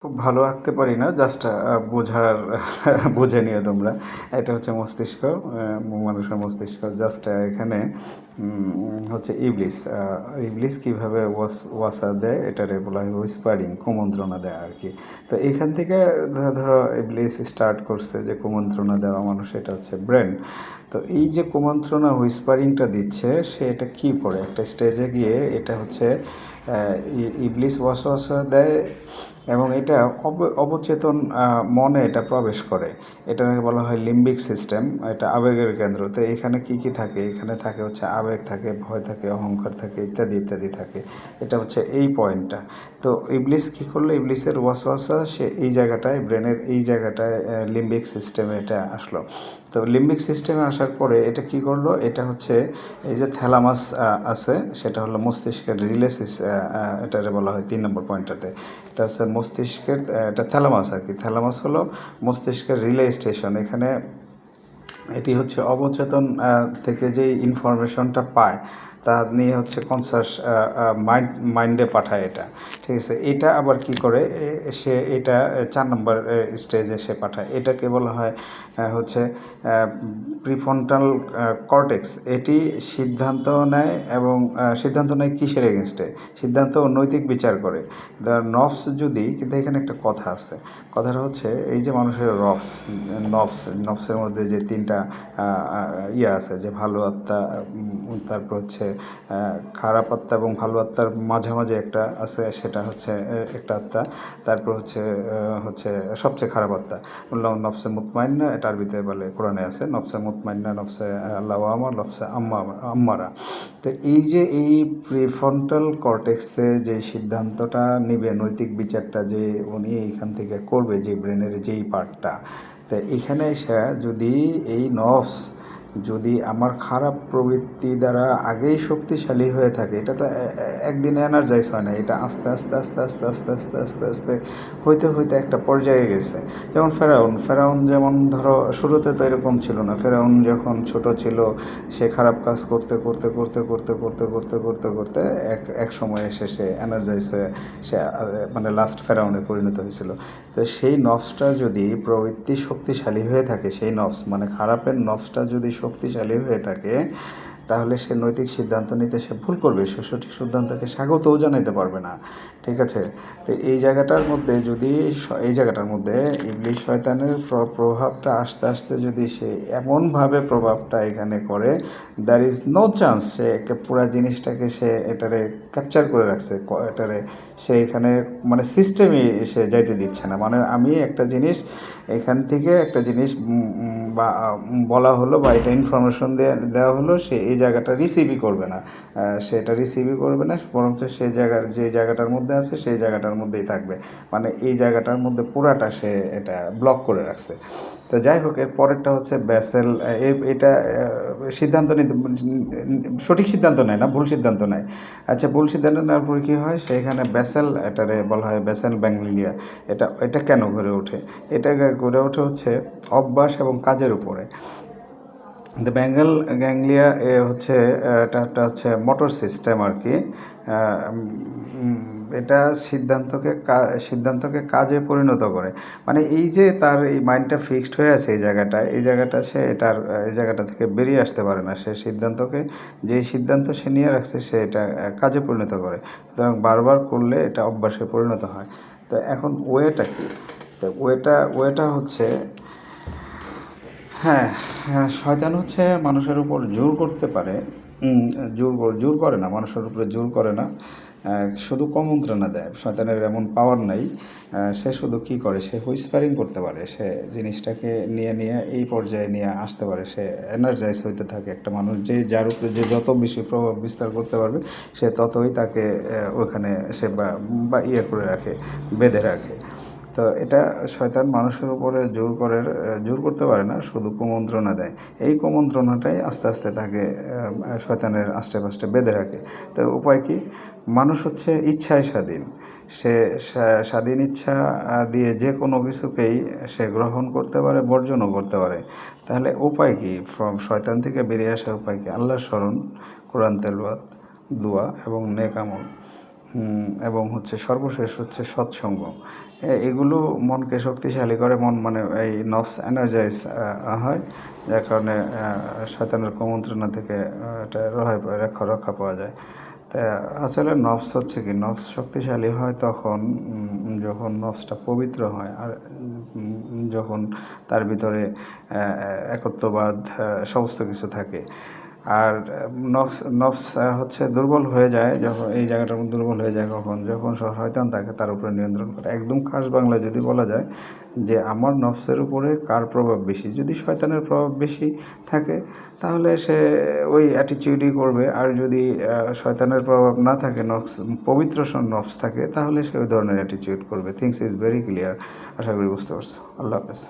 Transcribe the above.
খুব ভালো আঁকতে পারি না, জাস্ট বোঝার বুঝে নিও তোমরা। এটা হচ্ছে মস্তিষ্ক, মানুষের মস্তিষ্ক। জাস্ট এখানে হচ্ছে ইবলিস। ইবলিস কীভাবে ওয়াসা দেয়, এটারে বলা হয় হুইসপারিং, কুমন্ত্রণা দেয় আর কি। তো এইখান থেকে ধরো ইবলিস স্টার্ট করছে যে কুমন্ত্রণা দেওয়া মানুষ, এটা হচ্ছে ব্রেন। তো এই যে কুমন্ত্রণা হুইসপারিংটা দিচ্ছে, সে এটা কী করে একটা স্টেজে গিয়ে এটা হচ্ছে ইবলিস ওয়াসওয়াসা দেয়, এবং এটা অবচেতন মনে এটা প্রবেশ করে। এটাকে বলা হয় লিম্বিক সিস্টেম, এটা আবেগের কেন্দ্র। তো এখানে কি কি থাকে? এখানে থাকে হচ্ছে আবেগ থাকে, ভয় থাকে, অহংকার থাকে, ইত্যাদি ইত্যাদি থাকে। এটা হচ্ছে এই পয়েন্টটা। তো ইবলিস কী করলো, ইবলিসের ওয়াসওয়াসা সে এই জায়গাটায়, ব্রেনের এই জায়গাটায় লিম্বিক সিস্টেমে এটা আসলো। তো লিম্বিক সিস্টেমে আসার পরে এটা কি করলো, এটা হচ্ছে এই যে থ্যালামাস আছে, সেটা হলো মস্তিষ্কের রিলে এটারে বলা হয় 3 নম্বর পয়েন্টটাতে। এটা হচ্ছে মস্তিষ্কের, এটা থ্যালামাস আর কি। থ্যালামাস হলো মস্তিষ্কের রিলে স্টেশন। এখানে এটি হচ্ছে অবচেতন থেকে যেই ইনফরমেশনটা পায় তা নিয়ে হচ্ছে কনসাস মাইন্ডে পাঠায় এটা, ঠিক আছে। এটা আবার কি করে, সে এটা 4 নম্বর স্টেজে সে পাঠায়। এটাকে বলা হয় হচ্ছে প্রিফ্রন্টাল কর্টেক্স। এটি সিদ্ধান্ত নেয়, এবং সিদ্ধান্ত নেয় কিসের এগেনস্টে? সিদ্ধান্ত নৈতিক বিচার করে। নফস যদি, কিন্তু এখানে একটা কথা আছে। কথাটা হচ্ছে এই যে মানুষের নফসের মধ্যে যে 3টা ইয়ে আছে, যে ভালো আত্মা, তারপর হচ্ছে খারাপ আত্মা, এবং ভালো আত্মার মাঝামাঝি একটা আছে, সেটা হচ্ছে একটা আত্মা। তারপর হচ্ছে হচ্ছে সবচেয়ে খারাপ আত্মা বললাম নফসে মুতমাইন্না, এটা আরবিতে বলে, কোরআনে আছে নফসে মুতমাইন্না, নফসে লাওয়ামা, নফসে আম্মারা। তো এই যে এই প্রিফ্রন্টাল কর্টেক্সে যে সিদ্ধান্তটা নিবে, নৈতিক বিচারটা যে উনি এইখান থেকে করবে, যে ব্রেনের যেই পার্টটা, তো এখানে এসে যদি এই নফস যদি আমার খারাপ প্রবৃত্তি দ্বারা আগেই শক্তিশালী হয়ে থাকে, এটা তো একদিনে এনার্জাইজ হয় না, এটা আস্তে আস্তে আস্তে আস্তে আস্তে আস্তে আস্তে আস্তে হইতে হইতে একটা পর্যায়ে গেছে। যেমন ফেরাউন যেমন ধরো শুরুতে তো এরকম ছিল না। ফেরাউন যখন ছোট ছিল, সে খারাপ কাজ করতে করতে করতে করতে করতে করতে করতে করতে এক সময় এসে সে এনার্জাইজ হয়ে সে মানে লাস্ট ফেরাউনে পরিণত হয়েছিল। তো সেই নফসটা যদি প্রবৃত্তি শক্তিশালী হয়ে থাকে, সেই নফস মানে খারাপের নফসটা যদি শক্তিশালী হয়ে থাকে, তাহলে সে নৈতিক সিদ্ধান্ত নিতে সে ভুল করবে, সে সঠিক সিদ্ধান্তকে স্বাগতও জানাইতে পারবে না, ঠিক আছে। তো এই জায়গাটার মধ্যে যদি, এই জায়গাটার মধ্যে ইবলিস শয়তানের প্রভাবটা আস্তে আস্তে যদি সে এমনভাবে প্রভাবটা এখানে করে, দ্যার ইজ নো চান্স সে একটা পুরো জিনিসটাকে সে এটারে ক্যাপচার করে রাখছে, এটারে সে এখানে মানে সিস্টেমই সে যাইতে দিচ্ছে না। মানে আমি একটা জিনিস এখান থেকে একটা জিনিস বা বলা হলো, বা এটা ইনফরমেশন দেওয়া হলো, সে এই জায়গাটা রিসিভই করবে না, সে এটা রিসিভই করবে না, বরঞ্চ সেই জায়গার যে জায়গাটার মধ্যে আছে সেই জায়গাটার মধ্যেই থাকবে। মানে এই জায়গাটার মধ্যে পুরাটা সে এটা ব্লক করে রাখছে। তো যাই হোক, এর পরেরটা হচ্ছে ব্যাসেল। এটা সিদ্ধান্ত নিতে, সঠিক সিদ্ধান্ত নেয় না, ভুল সিদ্ধান্ত নেয়। আচ্ছা, ভুল সিদ্ধান্ত নেওয়ার পরে কী হয়, সেখানে ব্যাসেল, এটারে বলা হয় ব্যাসেল গ্যাংলিয়া। এটা কেন গড়ে ওঠে? এটা গড়ে ওঠে হচ্ছে অভ্যাস এবং কাজের উপরে। দ্য ব্যাঙ্গল গ্যাংলিয়া হচ্ছে এটা একটা হচ্ছে মোটর সিস্টেম আর কি। এটা সিদ্ধান্তকে কাজে পরিণত করে। মানে এই যে তার এই মাইন্ডটা ফিক্সড হয়ে আছে এই জায়গাটা সে এই জায়গাটা থেকে বেরিয়ে আসতে পারে না। সে সিদ্ধান্তকে, যেই সিদ্ধান্ত সে নিয়ে রাখছে, সে এটা কাজে পরিণত করে। সুতরাং বারবার করলে এটা অভ্যাসে পরিণত হয়। তো এখন ওয়েটা কী? তো ওয়েটা হচ্ছে, হ্যাঁ, হ্যাঁ, শয়তান হচ্ছে মানুষের উপর জোর করতে পারে। জোর করে না, মানুষের উপরে জোর করে না, শুধু কুমন্ত্রণা দেয়। শয়তানের এমন পাওয়ার নাই। সে শুধু কী করে, সে হুইসপারিং করতে পারে, সে জিনিসটাকে নিয়ে নিয়ে এই পর্যায়ে নিয়ে আসতে পারে। সে এনার্জাইজ হইতে থাকে। একটা মানুষ যার উপরে যে যত বেশি প্রভাব বিস্তার করতে পারবে, সে ততই তাকে ওখানে সে বা ইয়ে করে রাখে, বেঁধে রাখে। তো এটা শয়তান মানুষের উপরে জোর করতে পারে না, শুধু কুমন্ত্রণা দেয়। এই কুমন্ত্রণাটাই আস্তে আস্তে তাকে শয়তানের আষ্টে বেঁধে রাখে। তো উপায় কী? মানুষ হচ্ছে ইচ্ছায় স্বাধীন। সে স্বাধীন ইচ্ছা দিয়ে যে কোনো কিছুকেই সে গ্রহণ করতে পারে, বর্জনও করতে পারে। তাহলে উপায় কী? শয়তান থেকে বেরিয়ে আসার উপায় কী? আল্লাহর স্মরণ, কোরআন তেলাওয়াত, দোয়া এবং নেক আমল, এবং হচ্ছে সর্বশেষ হচ্ছে সৎসঙ্গ। এগুলো মনকে শক্তিশালী করে, মন মানে এই নফস এনার্জাইজ হয়, যার কারণে শয়তানের কুমন্ত্রণা থেকে এটা রক্ষা পাওয়া যায়। তা আসলে নফস হচ্ছে কি, নফস শক্তিশালী হয় তখন যখন নফসটা পবিত্র হয়, আর যখন তার ভিতরে একত্ববাদ সমস্ত কিছু থাকে। আর নফস নফস হচ্ছে দুর্বল হয়ে যায় যখন, এই জায়গাটার মধ্যে দুর্বল হয়ে যায় কখন, যখন শয়তান তাকে তার উপরে নিয়ন্ত্রণ করে। একদম খাস বাংলায় যদি বলা যায় যে আমার নফসের উপরে কার প্রভাব বেশি, যদি শয়তানের প্রভাব বেশি থাকে তাহলে সে ওই অ্যাটিটিউডই করবে, আর যদি শয়তানের প্রভাব না থাকে, নফস পবিত্র নফস থাকে, তাহলে সে ওই ধরনের অ্যাটিটিউড করবে। Things is very clear. আশা করি বুঝতে পারছো। আল্লাহ হাফেজ।